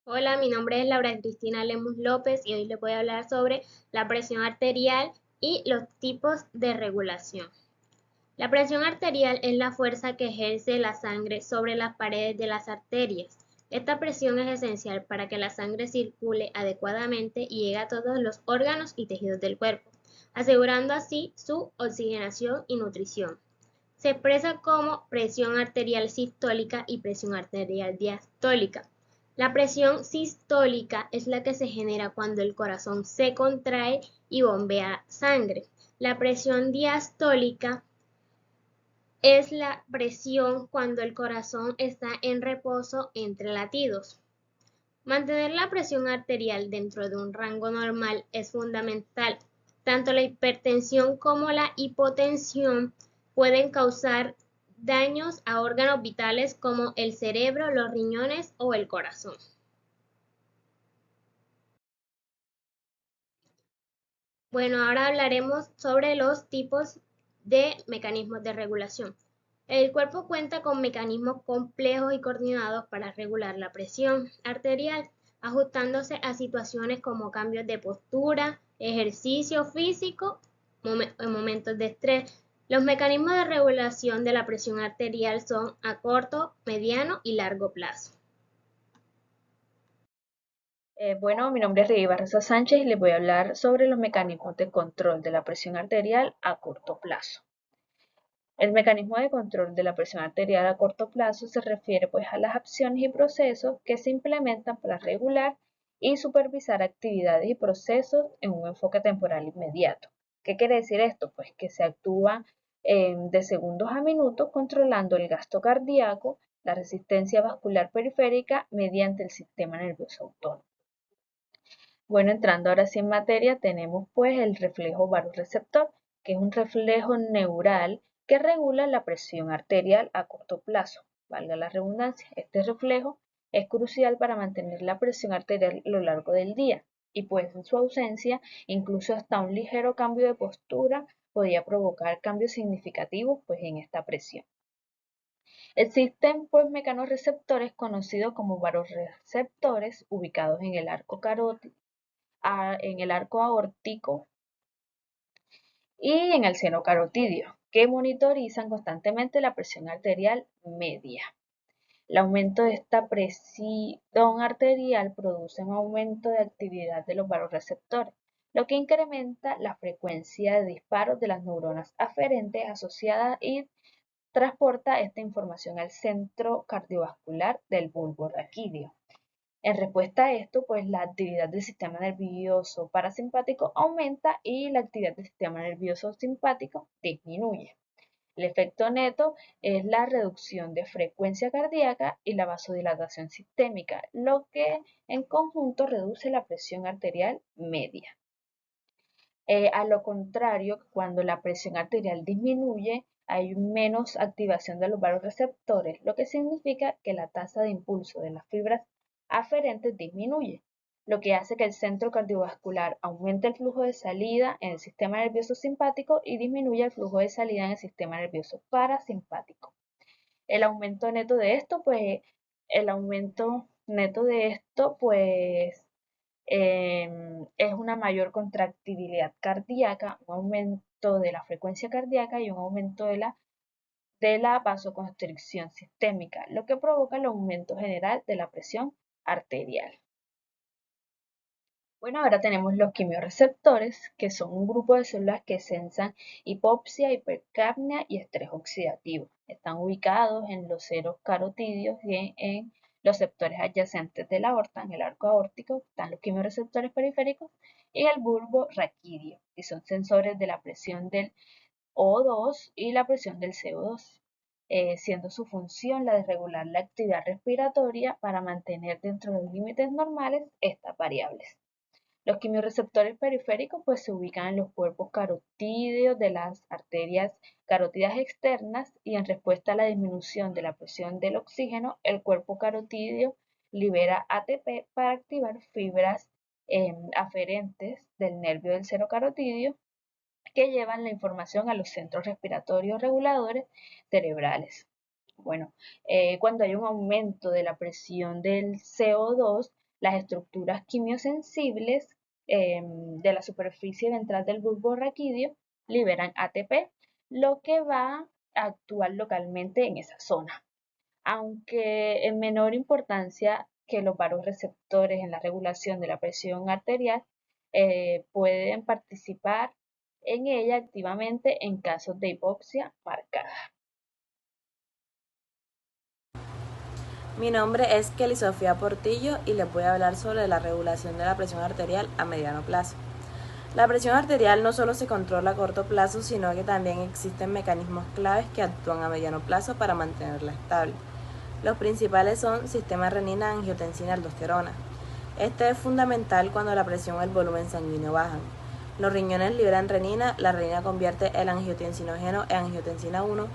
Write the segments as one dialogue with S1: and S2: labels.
S1: Hola, mi nombre es Laura Cristina Lemus López y hoy les voy a hablar sobre la presión arterial y los tipos de regulación. La presión arterial es la fuerza que ejerce la sangre sobre las paredes de las arterias. Esta presión es esencial para que la sangre circule adecuadamente y llegue a todos los órganos y tejidos del cuerpo, asegurando así su oxigenación y nutrición. Se expresa como presión arterial sistólica y presión arterial diastólica. La presión sistólica es la que se genera cuando el corazón se contrae y bombea sangre. La presión diastólica es la presión cuando el corazón está en reposo entre latidos. Mantener la presión arterial dentro de un rango normal es fundamental. Tanto la hipertensión como la hipotensión pueden causar daños a órganos vitales como el cerebro, los riñones o el corazón. Bueno, ahora hablaremos sobre los tipos de mecanismos de regulación. El cuerpo cuenta con mecanismos complejos y coordinados para regular la presión arterial, ajustándose a situaciones como cambios de postura, ejercicio físico, en momentos de estrés. Los mecanismos de regulación de la presión arterial son a corto, mediano y largo plazo.
S2: Bueno, mi nombre es Rey Barraza Sánchez y les voy a hablar sobre los mecanismos de control de la presión arterial a corto plazo. El mecanismo de control de la presión arterial a corto plazo se refiere pues a las acciones y procesos que se implementan para regular y supervisar actividades y procesos en un enfoque temporal inmediato. ¿Qué quiere decir esto? Pues que se actúa de segundos a minutos controlando el gasto cardíaco, la resistencia vascular periférica mediante el sistema nervioso autónomo. Bueno, entrando ahora sí en materia, tenemos pues el reflejo varorreceptor, que es un reflejo neural que regula la presión arterial a corto plazo. Valga la redundancia, este reflejo es crucial para mantener la presión arterial a lo largo del día y pues en su ausencia, incluso hasta un ligero cambio de postura podría provocar cambios significativos pues en esta presión. Existen pues mecanorreceptores conocidos como varorreceptores ubicados en el arco carótido en el arco aórtico y en el seno carotidio, que monitorizan constantemente la presión arterial media. El aumento de esta presión arterial produce un aumento de actividad de los varorreceptores, lo que incrementa la frecuencia de disparos de las neuronas aferentes asociadas y transporta esta información al centro cardiovascular del bulbo raquídeo. En respuesta a esto, pues la actividad del sistema nervioso parasimpático aumenta y la actividad del sistema nervioso simpático disminuye. El efecto neto es la reducción de frecuencia cardíaca y la vasodilatación sistémica, lo que en conjunto reduce la presión arterial media. A lo contrario, cuando la presión arterial disminuye, hay menos activación de los vasoreceptores, lo que significa que la tasa de impulso de las fibras aferentes disminuye, lo que hace que el centro cardiovascular aumente el flujo de salida en el sistema nervioso simpático y disminuya el flujo de salida en el sistema nervioso parasimpático. El aumento neto de esto, pues, el aumento neto de esto, pues, es una mayor contractibilidad cardíaca, un aumento de la frecuencia cardíaca y un aumento de la vasoconstricción sistémica, lo que provoca el aumento general de la presión arterial. Bueno, ahora tenemos los quimiorreceptores, que son un grupo de células que sensan hipoxia, hipercapnia y estrés oxidativo. Están ubicados en los seros carotídeos y en los receptores adyacentes de la aorta, en el arco aórtico, están los quimiorreceptores periféricos y el bulbo raquídeo, que son sensores de la presión del O2 y la presión del CO2, siendo su función la de regular la actividad respiratoria para mantener dentro de los límites normales estas variables. Los quimiorreceptores periféricos pues, se ubican en los cuerpos carotídeos de las arterias carótidas externas y en respuesta a la disminución de la presión del oxígeno, el cuerpo carotídeo libera ATP para activar fibras aferentes del nervio del seno carotidio que llevan la información a los centros respiratorios reguladores cerebrales. Bueno, cuando hay un aumento de la presión del CO2, Las estructuras quimiosensibles de la superficie ventral del bulbo raquídeo liberan ATP, lo que va a actuar localmente en esa zona. Aunque en menor importancia que los varoreceptores en la regulación de la presión arterial, pueden participar en ella activamente en casos de hipoxia marcada.
S3: Mi nombre es Kelly Sofía Portillo y les voy a hablar sobre la regulación de la presión arterial a mediano plazo. La presión arterial no solo se controla a corto plazo, sino que también existen mecanismos claves que actúan a mediano plazo para mantenerla estable. Los principales son sistema renina, angiotensina, aldosterona. Este es fundamental cuando la presión o el volumen sanguíneo bajan. Los riñones liberan renina, la renina convierte el angiotensinógeno en angiotensina 1,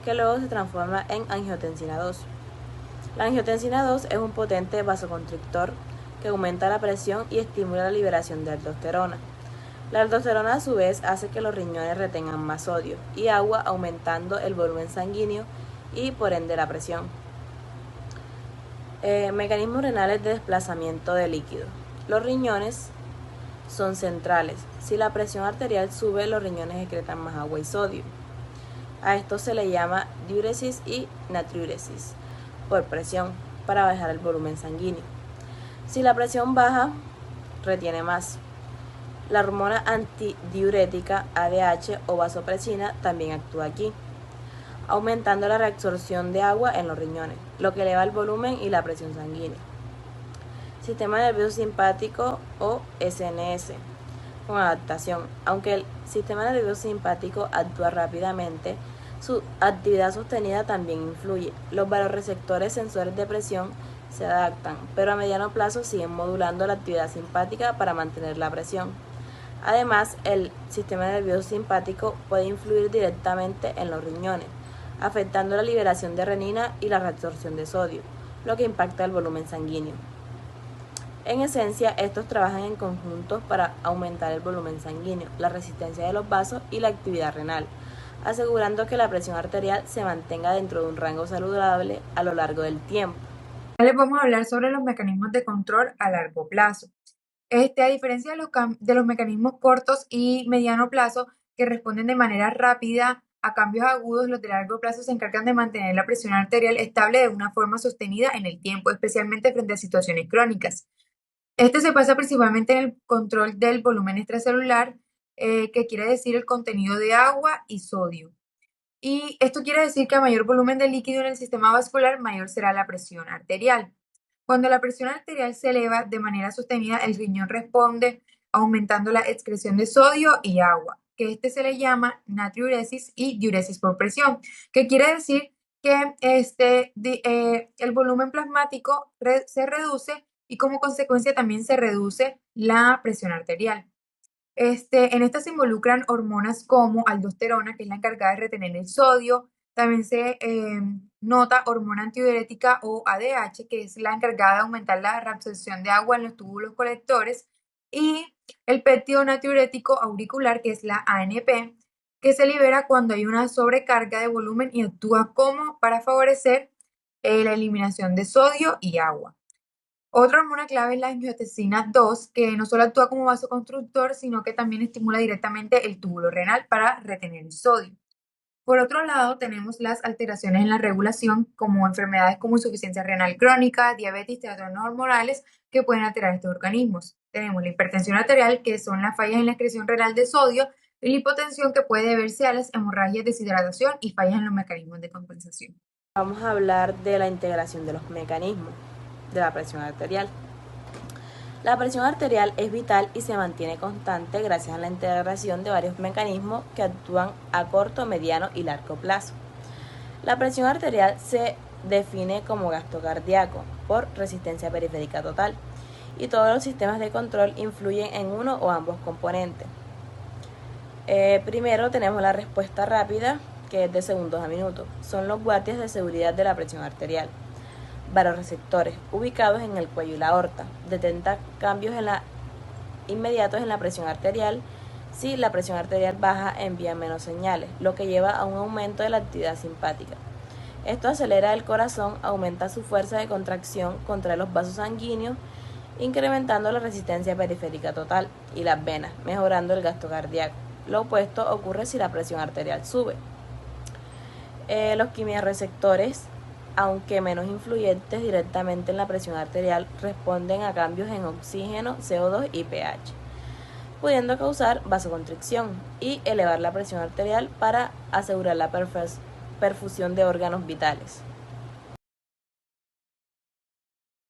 S3: que luego se transforma en angiotensina 2. La angiotensina 2 es un potente vasoconstrictor que aumenta la presión y estimula la liberación de aldosterona. La aldosterona a su vez hace que los riñones retengan más sodio y agua, aumentando el volumen sanguíneo y por ende la presión. Mecanismos renales de desplazamiento de líquido. Los riñones son centrales. Si la presión arterial sube, los riñones excretan más agua y sodio. A esto se le llama diuresis y natriuresis por presión para bajar el volumen sanguíneo. Si la presión baja, retiene más. La hormona antidiurética ADH o vasopresina también actúa aquí, aumentando la reabsorción de agua en los riñones, lo que eleva el volumen y la presión sanguínea. Sistema nervioso simpático o SNS con adaptación. Aunque el sistema nervioso simpático actúa rápidamente, su actividad sostenida también influye. Los vasoreceptores sensores de presión se adaptan, pero a mediano plazo siguen modulando la actividad simpática para mantener la presión. Además, el sistema nervioso simpático puede influir directamente en los riñones, afectando la liberación de renina y la reabsorción de sodio, lo que impacta el volumen sanguíneo. En esencia, estos trabajan en conjunto para aumentar el volumen sanguíneo, la resistencia de los vasos y la actividad renal, asegurando que la presión arterial se mantenga dentro de un rango saludable a lo largo del tiempo.
S4: Ahora les vamos a hablar sobre los mecanismos de control a largo plazo. A diferencia de los mecanismos cortos y mediano plazo, que responden de manera rápida a cambios agudos, los de largo plazo se encargan de mantener la presión arterial estable de una forma sostenida en el tiempo, especialmente frente a situaciones crónicas. Este se basa principalmente en el control del volumen extracelular, que quiere decir el contenido de agua y sodio. Y esto quiere decir que a mayor volumen de líquido en el sistema vascular, mayor será la presión arterial. Cuando la presión arterial se eleva de manera sostenida, el riñón responde aumentando la excreción de sodio y agua, que se le llama natriuresis y diuresis por presión, que quiere decir que el volumen plasmático se reduce y como consecuencia también se reduce la presión arterial. En esta se involucran hormonas como aldosterona, que es la encargada de retener el sodio. También se nota hormona antidiurética o ADH, que es la encargada de aumentar la reabsorción de agua en los túbulos colectores. Y el péptido natriurético auricular, que es la ANP, que se libera cuando hay una sobrecarga de volumen y actúa como para favorecer la eliminación de sodio y agua. Otra hormona clave es la angiotensina 2, que no solo actúa como vasoconstrictor, sino que también estimula directamente el túbulo renal para retener el sodio. Por otro lado, tenemos las alteraciones en la regulación, como enfermedades como insuficiencia renal crónica, diabetes y trastornos hormonales, que pueden alterar estos organismos. Tenemos la hipertensión arterial, que son las fallas en la excreción renal de sodio, y la hipotensión, que puede deberse a las hemorragias, deshidratación y fallas en los mecanismos de compensación.
S3: Vamos a hablar de la integración de los mecanismos de la presión arterial. La presión arterial es vital y se mantiene constante gracias a la integración de varios mecanismos que actúan a corto, mediano y largo plazo. La presión arterial se define como gasto cardíaco por resistencia periférica total y todos los sistemas de control influyen en uno o ambos componentes. Primero tenemos la respuesta rápida, que es de segundos a minutos. Son los guardias de seguridad de la presión arterial. Vasoreceptores ubicados en el cuello y la aorta. Detecta cambios inmediatos en la presión arterial. Si la presión arterial baja, envía menos señales, lo que lleva a un aumento de la actividad simpática. Esto acelera el corazón, aumenta su fuerza de contracción, contrae los vasos sanguíneos incrementando la resistencia periférica total y las venas, mejorando el gasto cardíaco. Lo opuesto ocurre si la presión arterial sube. Los quimiorreceptores, aunque menos influyentes directamente en la presión arterial, responden a cambios en oxígeno, CO2 y pH, pudiendo causar vasoconstricción y elevar la presión arterial para asegurar la perfusión de órganos vitales.